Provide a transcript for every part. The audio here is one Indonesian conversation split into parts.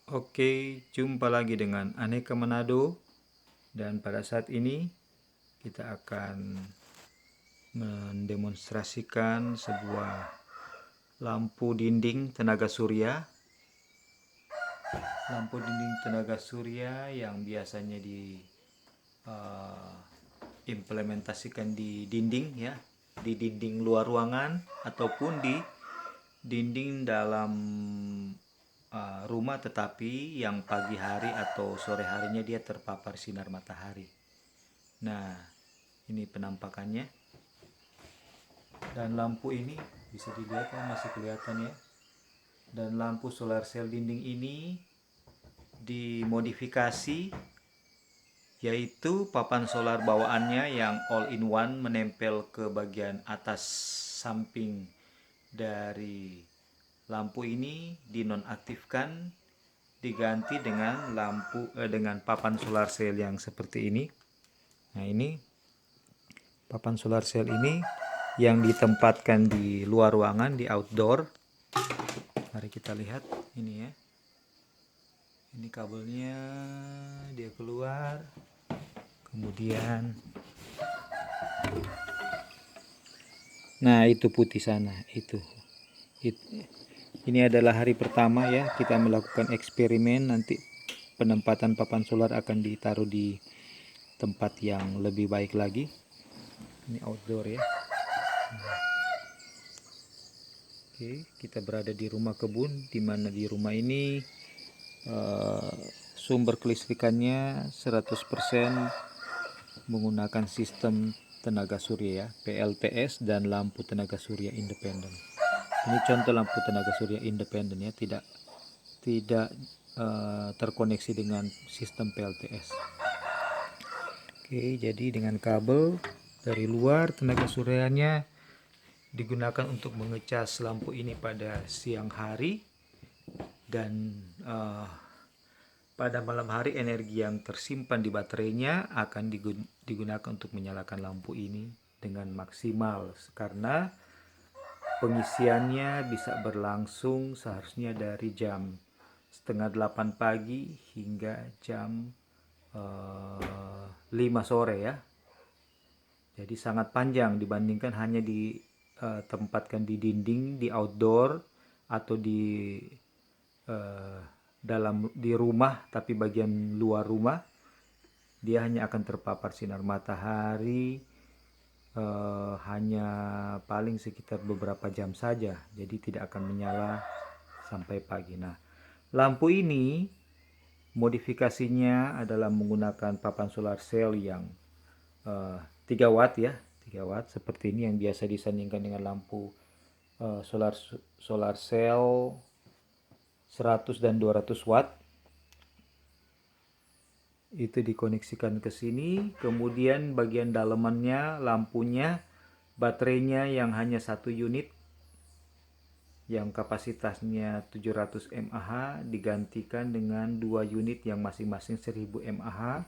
Oke, jumpa lagi dengan Aneka Manado, dan pada saat ini kita akan mendemonstrasikan sebuah lampu dinding tenaga surya. Lampu dinding tenaga surya yang biasanya diimplementasikan di dinding ya, di dinding luar ruangan ataupun di dinding dalam rumah, tetapi yang pagi hari atau sore harinya dia terpapar sinar matahari. Nah, ini penampakannya. Dan lampu ini bisa dilihat ya, masih kelihatan ya. Dan lampu solar cell dinding ini dimodifikasi, yaitu papan solar bawaannya yang all in one menempel ke bagian atas samping dari lampu ini dinonaktifkan, diganti dengan dengan papan solar cell yang seperti ini. Nah, ini papan solar cell ini yang ditempatkan di luar ruangan, di outdoor. Mari kita lihat ini ya. Ini kabelnya, dia keluar. Kemudian nah, itu putih sana, itu. Ini adalah hari pertama ya kita melakukan eksperimen. Nanti penempatan papan solar akan ditaruh di tempat yang lebih baik lagi. Ini outdoor ya. Oke, kita berada di rumah kebun, di mana di rumah ini sumber kelistrikannya 100% menggunakan sistem tenaga surya ya, PLTS dan lampu tenaga surya independen. Ini contoh lampu tenaga surya independen ya, tidak terkoneksi dengan sistem PLTS. Oke, jadi dengan kabel dari luar tenaga suryanya digunakan untuk mengecas lampu ini pada siang hari, dan pada malam hari energi yang tersimpan di baterainya akan digunakan untuk menyalakan lampu ini dengan maksimal, karena pengisiannya bisa berlangsung seharusnya dari jam 7:30 pagi hingga jam 5 sore ya. Jadi sangat panjang dibandingkan hanya ditempatkan di dinding, di outdoor, atau di rumah, tapi bagian luar rumah dia hanya akan terpapar sinar matahari hanya paling sekitar beberapa jam saja, jadi tidak akan menyala sampai pagi. Nah, lampu ini modifikasinya adalah menggunakan papan solar cell yang 3 watt ya, 3 watt seperti ini, yang biasa disandingkan dengan lampu solar cell 100 dan 200 watt. Itu dikoneksikan ke sini, kemudian bagian dalamannya lampunya, baterainya yang hanya satu unit yang kapasitasnya 700 mAh digantikan dengan 2 unit yang masing-masing 1000 mAh,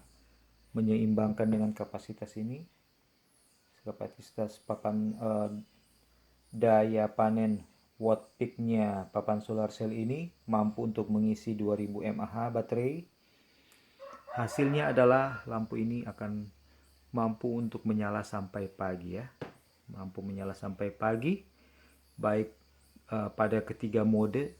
menyeimbangkan dengan kapasitas ini. Kapasitas papan daya panen watt peaknya papan solar cell ini mampu untuk mengisi 2000 mAh baterai. Hasilnya adalah lampu ini akan mampu untuk menyala sampai pagi ya, mampu menyala sampai pagi, baik pada ketiga mode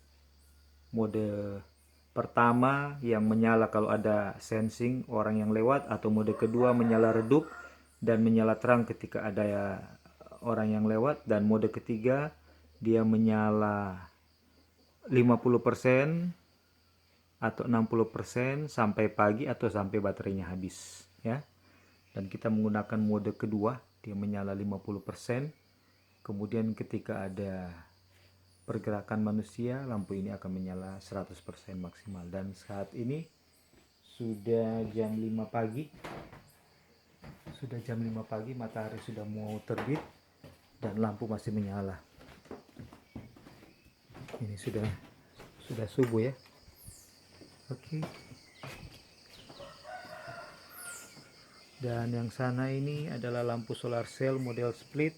pertama yang menyala kalau ada sensing orang yang lewat, atau mode kedua menyala redup dan menyala terang ketika ada orang yang lewat, dan mode ketiga dia menyala 50% atau 60% sampai pagi atau sampai baterainya habis ya. Dan kita menggunakan mode kedua, dia menyala 50%. Kemudian ketika ada pergerakan manusia, lampu ini akan menyala 100% maksimal. Dan saat ini sudah jam 5 pagi. Sudah jam 5 pagi, matahari sudah mau terbit dan lampu masih menyala. Ini sudah subuh ya. Oke. Dan yang sana ini adalah lampu solar cell model split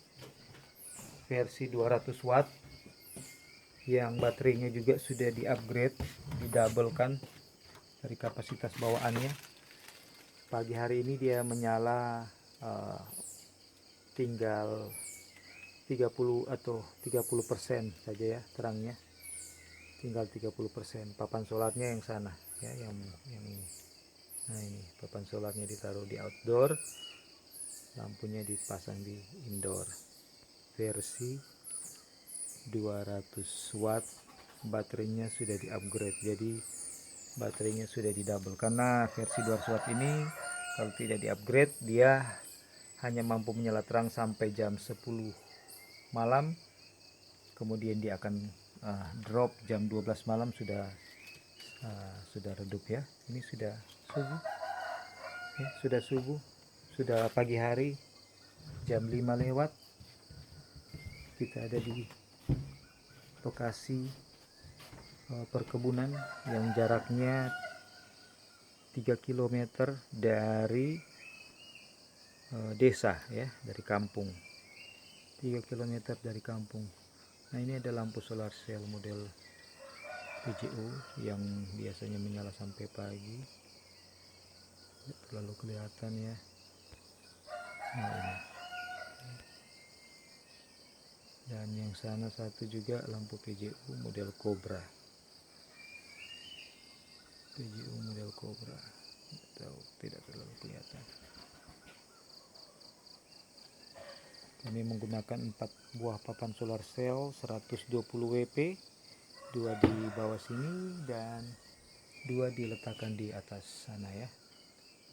versi 200 watt yang baterainya juga sudah di-upgrade, didoublekan dari kapasitas bawaannya. Pagi hari ini dia menyala tinggal 30 atau 30% saja ya terangnya, tinggal 30%. Papan solarnya yang sana ya, yang ini. Nah ini papan solarnya ditaruh di outdoor, lampunya dipasang di indoor. Versi 200 watt, baterainya sudah di upgrade, jadi baterainya sudah di double. Karena versi 200 watt ini kalau tidak di upgrade dia hanya mampu menyala terang sampai jam 10 malam, kemudian dia akan drop jam 12 malam, sudah redup ya. Ini sudah subuh ya, sudah pagi hari, jam 5 lewat. Kita ada di lokasi perkebunan yang jaraknya 3 km dari desa ya, dari kampung. 3 km dari kampung. Nah ini ada lampu solar cell model PJO yang biasanya menyala sampai pagi. Tidak terlalu kelihatan ya. Nah ini. Dan yang sana satu juga lampu PJO model Cobra. PJO model Cobra. Tidak terlalu kelihatan. Kami menggunakan 4 buah papan solar cell 120 WP, 2 di bawah sini dan 2 diletakkan di atas sana ya.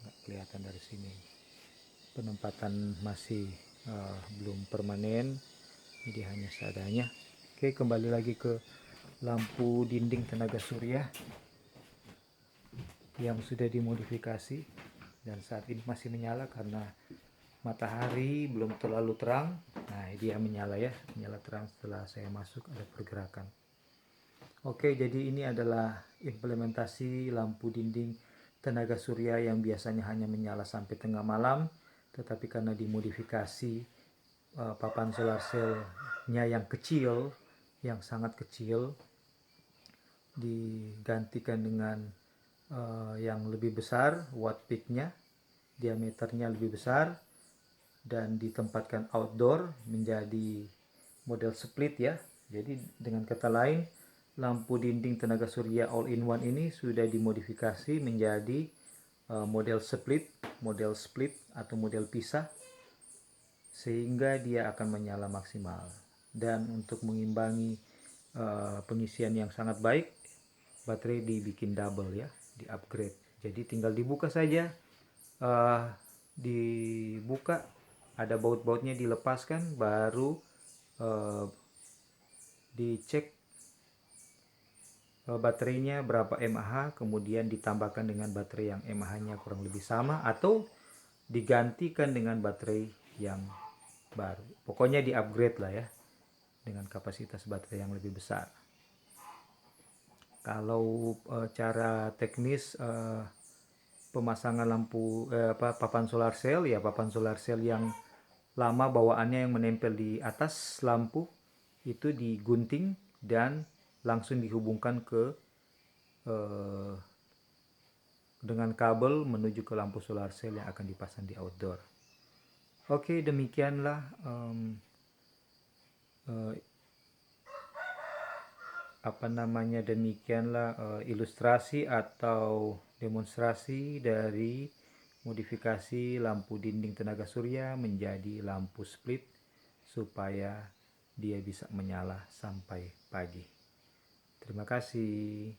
Nggak kelihatan dari sini. Penempatan masih belum permanen, jadi hanya seadanya. Oke, kembali lagi ke lampu dinding tenaga surya yang sudah dimodifikasi dan saat ini masih menyala karena matahari belum terlalu terang. Nah dia menyala ya, menyala terang setelah saya masuk, ada pergerakan. Oke, jadi ini adalah implementasi lampu dinding tenaga surya yang biasanya hanya menyala sampai tengah malam, tetapi karena dimodifikasi papan solar cell-nya yang kecil, yang sangat kecil, digantikan dengan yang lebih besar, watt peak-nya, diameternya lebih besar, dan ditempatkan outdoor menjadi model split ya. Jadi dengan kata lain, lampu dinding tenaga surya all-in-one ini sudah dimodifikasi menjadi model split atau model pisah, sehingga dia akan menyala maksimal. Dan untuk mengimbangi pengisian yang sangat baik, baterai dibikin double ya, di upgrade. Jadi tinggal dibuka saja, dibuka, ada baut-bautnya dilepaskan, baru dicek baterainya berapa mAh, kemudian ditambahkan dengan baterai yang mAh-nya kurang lebih sama atau digantikan dengan baterai yang baru. Pokoknya di upgrade lah ya, dengan kapasitas baterai yang lebih besar. Kalau cara teknis pemasangan lampu papan solar cell ya, papan solar cell yang lama bawaannya yang menempel di atas lampu itu digunting dan langsung dihubungkan ke dengan kabel menuju ke lampu solar cell yang akan dipasang di outdoor. Oke, demikianlah ilustrasi atau demonstrasi dari modifikasi lampu dinding tenaga surya menjadi lampu split supaya dia bisa menyala sampai pagi. Terima kasih.